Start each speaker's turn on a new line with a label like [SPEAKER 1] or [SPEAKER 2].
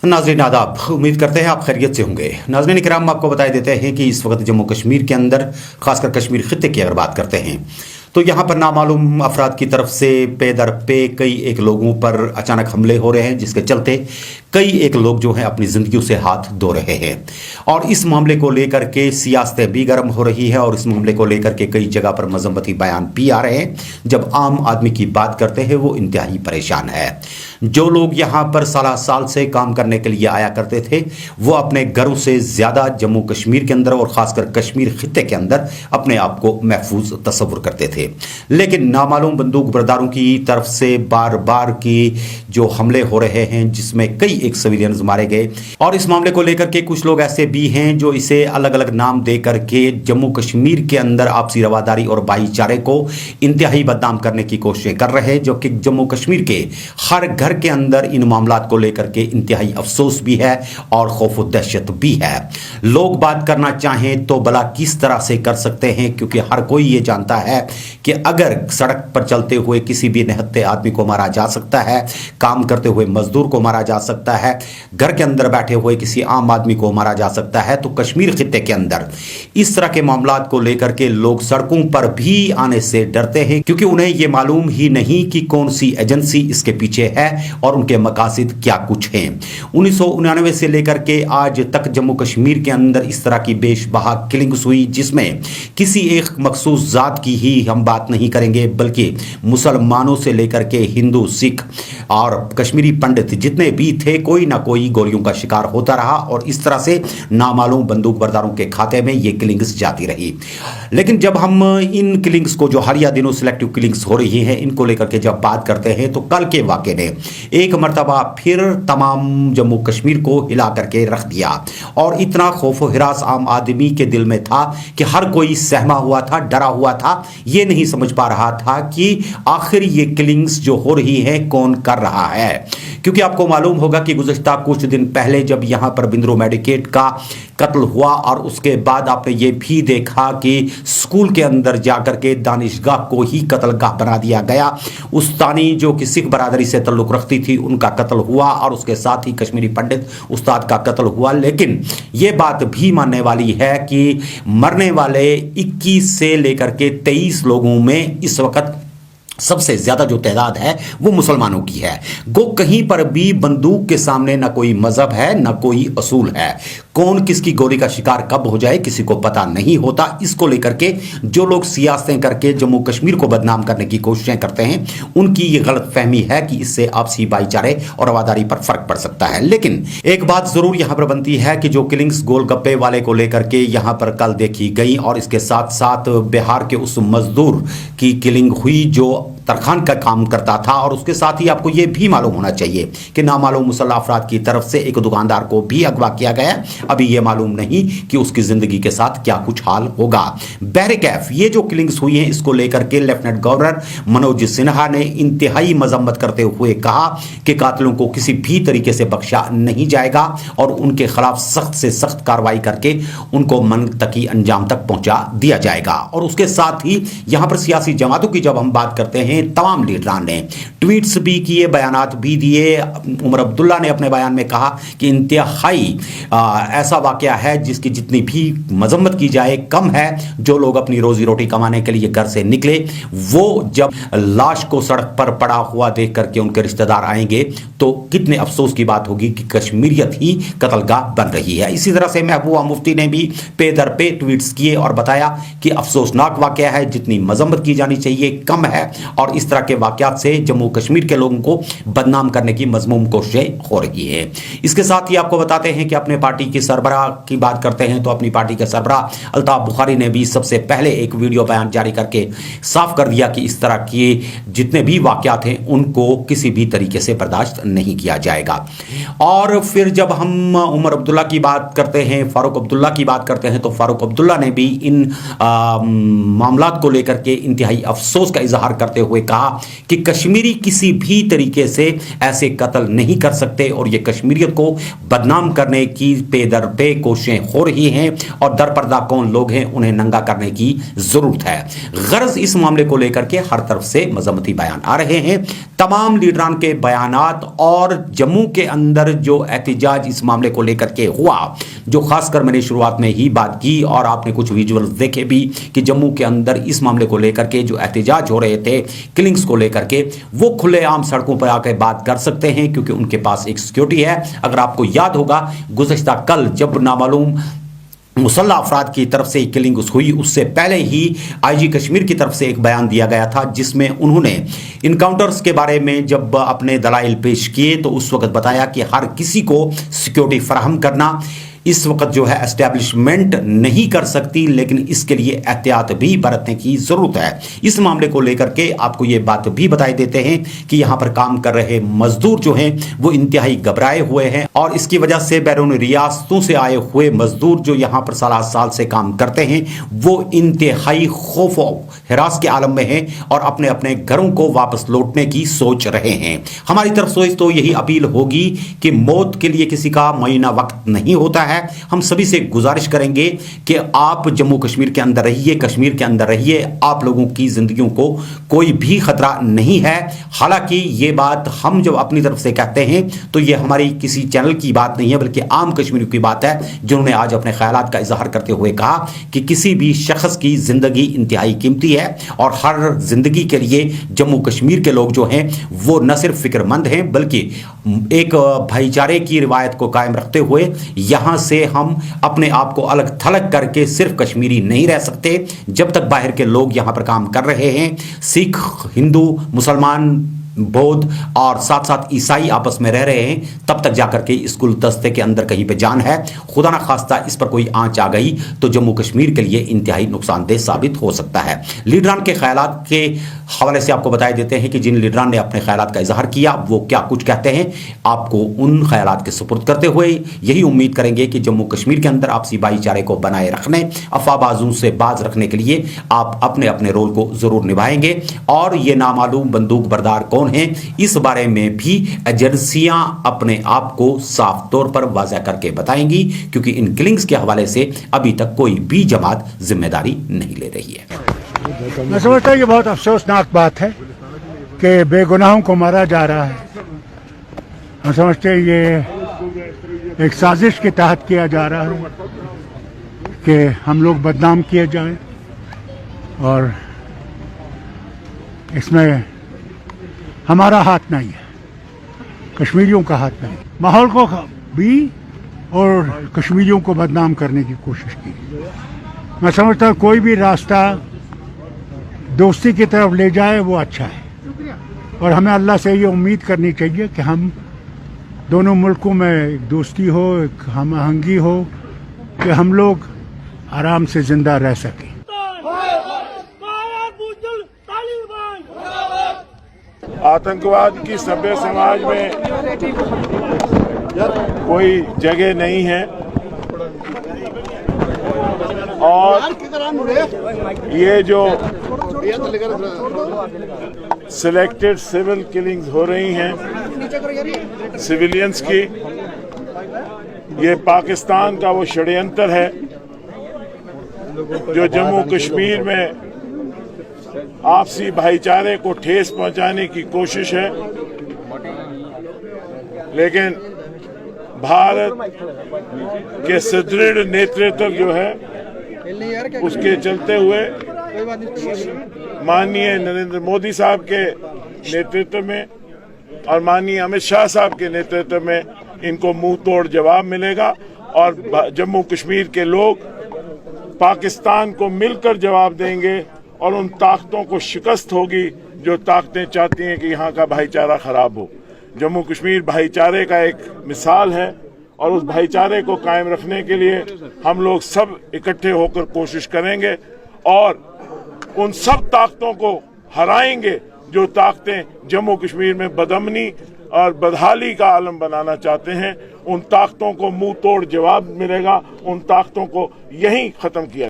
[SPEAKER 1] नाज़रीन आदाब, उम्मीद करते हैं आप खैरियत से होंगे। नाज़रीन इकराम, आपको बता देते हैं कि इस वक्त जम्मू कश्मीर के अंदर, खासकर कश्मीर खित्ते की अगर बात करते हैं तो यहाँ पर नामालूम अफराद की तरफ से पे दर पे कई एक लोगों पर अचानक हमले हो रहे हैं, जिसके चलते कई एक लोग जो हैं अपनी ज़िंदगियों से हाथ धो रहे हैं। और इस मामले को लेकर के सियासतें भी गर्म हो रही है और इस मामले को लेकर के कई जगह पर मजम्मती बयान भी आ रहे हैं। जब आम आदमी की बात करते हैं वो इंतहाई परेशान है। जो लोग यहाँ पर साल से काम करने के लिए आया करते थे वो अपने घरों से ज़्यादा जम्मू कश्मीर के अंदर और ख़ासकर कश्मीर खित्ते के अंदर अपने आप को महफूज तस्वुर करते थे। लेकिन नामालूम बंदूक बरदारों की तरफ से बार बार की जो हमले हो रहे हैं, जिसमें कई एक सिविलियंस मारे गए, और इस मामले को लेकर के कुछ लोग ऐसे भी हैं जो इसे अलग अलग नाम दे करके जम्मू कश्मीर के अंदर आपसी रवादारी और भाईचारे को इंतहाई बदनाम करने की कोशिशें कर रहे हैं, जो कि जम्मू कश्मीर के हर घर के अंदर इन मामलात को लेकर के इंतहाई अफसोस भी है और खौफ व दहशत भी है। लोग बात करना चाहें तो भला किस तरह से कर सकते हैं, क्योंकि हर कोई ये जानता है कि अगर सड़क पर चलते हुए किसी भी निहत्थे आदमी को मारा जा सकता है, काम करते हुए मजदूर को मारा जा सकता है, घर के अंदर बैठे हुए किसी आम आदमी को मारा जा सकता है, तो कश्मीर खित्ते के अंदर इस तरह के मामलात को लेकर के लोग सड़कों पर भी आने से डरते हैं, क्योंकि उन्हें यह मालूम ही नहीं कि कौन सी एजेंसी इसके पीछे है और उनके मकासद क्या कुछ हैं। 1999 से लेकर के आज तक जम्मू कश्मीर के अंदर इस तरह की बेशबहा किलिंग्स हुई, जिसमें किसी एक मखसूस जात की ही हम बात नहीं करेंगे, बल्कि मुसलमानों से लेकर के हिंदू, सिख और कश्मीरी पंडित जितने भी थे, कोई ना कोई गोलियों का शिकार होता रहा और इस तरह से नामालूम बंदूक बरदारों के खाते में ये किलिंग्स जाती रही। लेकिन जब हम इन किलिंग्स को, जो हालिया दिनों सिलेक्टिव किलिंग्स हो रही हैं, इनको लेकर के जब बात करते हैं तो कल के वाक़े ने एक मर्तबा फिर तमाम जम्मू कश्मीर को हिला करके रख दिया और इतना खौफ व हिरास आम आदमी के दिल में था कि हर कोई सहमा हुआ था, डरा हुआ था, ये नहीं समझ पा रहा था कि आखिर ये किलिंग्स जो हो रही है कौन कर रहा है। क्योंकि आपको मालूम होगा कि गुज़श्ता कुछ दिन पहले जब यहाँ पर बिंद्रो मेडिकेट का कत्ल हुआ और उसके बाद आपने ये भी देखा कि स्कूल के अंदर जाकर के दानिशगाह को ही कत्लगाह बना दिया गया। उस्तानी जो कि सिख बरादरी से ताल्लुक़ रखती थी उनका कत्ल हुआ और उसके साथ ही कश्मीरी पंडित उस्ताद का कत्ल हुआ। लेकिन ये बात भी मानने वाली है कि मरने वाले 21 से लेकर के 23 लोगों में इस वक्त सबसे ज़्यादा जो तादाद है वो मुसलमानों की है। गो कहीं पर भी बंदूक के सामने ना कोई मज़हब है ना कोई असूल है। कौन किसकी गोली का शिकार कब हो जाए किसी को पता नहीं होता। इसको लेकर के जो लोग सियासतें करके जम्मू कश्मीर को बदनाम करने की कोशिशें करते हैं, उनकी ये गलत फहमी है कि इससे आपसी भाईचारे और रवादारी पर फर्क पड़ सकता है। लेकिन एक बात ज़रूर यहाँ पर बनती है कि जो किलिंग्स गोलगप्पे वाले को लेकर के यहाँ पर कल देखी गई और इसके साथ साथ बिहार के उस मजदूर की किलिंग हुई जो तरखान का काम करता था, और उसके साथ ही आपको ये भी मालूम होना चाहिए कि नामालूम मुसल्लह अफराद की तरफ से एक दुकानदार को भी अगवा किया गया। अभी ये मालूम नहीं कि उसकी ज़िंदगी के साथ क्या कुछ हाल होगा। बहरकैफ ये जो किलिंग्स हुई हैं, इसको लेकर के लेफ्टिनेंट गवर्नर मनोज सिन्हा ने इंतहाई मजम्मत करते हुए कहा कि कातिलों को किसी भी तरीके से बख्शा नहीं जाएगा और उनके खिलाफ सख्त से सख्त कार्रवाई करके उनको मनतकी अंजाम तक पहुंचा दिया जाएगा। और उसके साथ ही यहाँ पर सियासी जमातों की जब हम बात करते हैं, तमाम लीडरान ने ट्वीट्स भी किए, बयानात भी दिए। उमर अब्दुल्ला ने अपने बयान में कहा कि इंतहाई ऐसा वाकया है जिसकी जितनी भी मजम्मत की जाए कम है। जो लोग अपनी रोजी रोटी कमाने के लिए घर से निकले, वो जब लाश को सड़क पर पड़ा हुआ देख करके उनके रिश्तेदार आएंगे तो कितने अफसोस की बात होगी कि कश्मीरियत ही कत्लगाह बन रही है। इसी तरह से महबूबा मुफ्ती ने भी पे दर पे ट्वीट्स किए और बताया कि अफसोसनाक वाकया है, जितनी मजम्मत की जानी चाहिए कम है और इस तरह के वाकयात से जम्मू कश्मीर के लोगों को बदनाम करने की मज़मूम कोशिशें हो रही है। इसके साथ ही आपको बताते हैं कि अपने पार्टी की सरबराह की बात करते हैं तो अपनी पार्टी के सरबराह अल्ताफ बुखारी ने भी सबसे पहले एक वीडियो बयान जारी करके साफ कर दिया कि इस तरह के जितने भी वाकयात हैं उनको किसी भी तरीके से बर्दाश्त नहीं किया जाएगा। और फिर जब हम उमर अब्दुल्ला की बात करते हैं, फारूक अब्दुल्ला की बात करते हैं, तो फारूक अब्दुल्ला ने भी इन मामलात को लेकर के इंतहाई अफसोस का इजहार करते हुए हुए कहा कि कश्मीरी किसी भी तरीके से ऐसे कत्ल नहीं कर सकते और ये कश्मीरियत को बदनाम करने की पेदर पे कोशिशें हो रही हैं और दरपर्दा कौन लोग हैं उन्हें नंगा करने की जरूरत है। गरज इस मामले को लेकर के हर तरफ से मजम्मती बयान आ रहे हैं। तमाम लीडरान के बयानात और जम्मू के अंदर जो एहतजाज इस मामले को लेकर के हुआ, जो खासकर मैंने शुरुआत में ही बात की और आपने कुछ विजुअल्स देखे भी कि जम्मू के अंदर इस मामले को लेकर के जो एहतजाज हो रहे थे किलिंग्स को लेकर के, वो खुलेआम सड़कों पर आकर बात कर सकते हैं क्योंकि उनके पास एक सिक्योरिटी है। अगर आपको याद होगा गुज़श्ता कल जब नामालूम मुसल्लह अफराद की तरफ से किलिंग हुई, उससे पहले ही आईजी कश्मीर की तरफ से एक बयान दिया गया था जिसमें उन्होंने इनकाउंटर्स के बारे में जब अपने दलाइल पेश किए तो उस वक्त बताया कि हर किसी को सिक्योरिटी फराहम करना इस वक्त जो है एस्टैब्लिशमेंट नहीं कर सकती, लेकिन इसके लिए एहतियात भी बरतने की जरूरत है। इस मामले को लेकर के आपको ये बात भी बताई देते हैं कि यहाँ पर काम कर रहे मजदूर जो हैं वो इंतहाई घबराए हुए हैं और इसकी वजह से बैरून रियासतों से आए हुए मजदूर जो यहाँ पर साल से काम करते हैं वो इंतहाई खौफ हिरास के आलम में हैं और अपने अपने घरों को वापस लौटने की सोच रहे हैं। हमारी तरफ से तो यही अपील होगी कि मौत के लिए किसी का मुअय्यना वक्त नहीं होता है। हम सभी से गुजारिश करेंगे कि आप जम्मू कश्मीर के अंदर रहिए, कश्मीर के अंदर रहिए, आप लोगों की जिंदगियों को कोई भी खतरा नहीं है। हालांकि ये बात हम जब अपनी तरफ से कहते हैं तो ये हमारी किसी चैनल की बात नहीं है बल्कि आम कश्मीरियों की बात है जिन्होंने आज अपने ख्यालात का इजहार करते हुए कहा कि किसी भी शख्स की जिंदगी इंतहाई कीमती है और हर जिंदगी के लिए जम्मू कश्मीर के लोग जो हैं वो न सिर्फ फिक्रमंद हैं बल्कि एक भाईचारे की रिवायत को कायम रखते हुए यहां से हम अपने आप को अलग थलग करके सिर्फ कश्मीरी नहीं रह सकते। जब तक बाहर के लोग यहां पर काम कर रहे हैं, सिख, हिंदू, मुसलमान, बौद्ध और साथ साथ ईसाई आपस में रह रहे हैं, तब तक जाकर के इस गुलदस्ते के अंदर कहीं पे जान है। खुदा ना खास्ता इस पर कोई आंच आ गई तो जम्मू कश्मीर के लिए इंतहाई नुकसानदेह साबित हो सकता है। लीडरान के ख्यालात के हवाले से आपको बताए देते हैं कि जिन लीडरान ने अपने ख्यालात का इजहार किया वो क्या कुछ कहते हैं। आपको उन ख्यालात के सुपुर्द करते हुए यही उम्मीद करेंगे कि जम्मू कश्मीर के अंदर आपसी भाईचारे को बनाए रखने, अफवाहबाजों से बाज रखने के लिए आप अपने अपने रोल को जरूर निभाएंगे और ये नामालूम बंदूक बरदार कौन हैं इस बारे में भी एजेंसियां अपने आप को साफ तौर पर वाज़ह करके बताएंगी क्योंकि इन किलिंग्स के हवाले से अभी तक कोई भी जमात जिम्मेदारी नहीं ले रही है।
[SPEAKER 2] मैं समझता हूं कि बहुत अफसोसनाक बात है कि बेगुनाहों को मारा जा रहा है। हम समझते हैं ये एक साजिश के तहत किया जा रहा है कि हम लोग बदनाम किए जाएं और इसमें हमारा हाथ नहीं है, कश्मीरियों का हाथ नहीं। माहौल को भी और कश्मीरियों को बदनाम करने की कोशिश की। मैं समझता हूँ कोई भी रास्ता दोस्ती की तरफ ले जाए वो अच्छा है और हमें अल्लाह से ये उम्मीद करनी चाहिए कि हम दोनों मुल्कों में एक दोस्ती हो, एक हम आहंगी हो कि हम लोग आराम से ज़िंदा रह सकें।
[SPEAKER 3] आतंकवाद की सभ्य समाज में कोई जगह नहीं है और ये जो सिलेक्टेड सिविल किलिंग्स हो रही हैं सिविलियंस की, ये पाकिस्तान का वो षड्यंत्र है जो जम्मू कश्मीर में आपसी भाईचारे को ठेस पहुंचाने की कोशिश है। लेकिन भारत के सुदृढ़ नेतृत्व जो है उसके चलते हुए माननीय नरेंद्र मोदी साहब के नेतृत्व में और माननीय अमित शाह साहब के नेतृत्व में इनको मुंह तोड़ जवाब मिलेगा और जम्मू कश्मीर के लोग पाकिस्तान को मिलकर जवाब देंगे और उन ताकतों को शिकस्त होगी जो ताकतें चाहती हैं कि यहाँ का भाईचारा खराब हो। जम्मू कश्मीर भाईचारे का एक मिसाल है और उस भाईचारे को कायम रखने के लिए हम लोग सब इकट्ठे होकर कोशिश करेंगे और उन सब ताकतों को हराएंगे जो ताकतें जम्मू कश्मीर में बदअमनी और बदहाली का आलम बनाना चाहते हैं। उन ताकतों को मुंह तोड़ जवाब मिलेगा, उन ताकतों को यहीं खत्म किया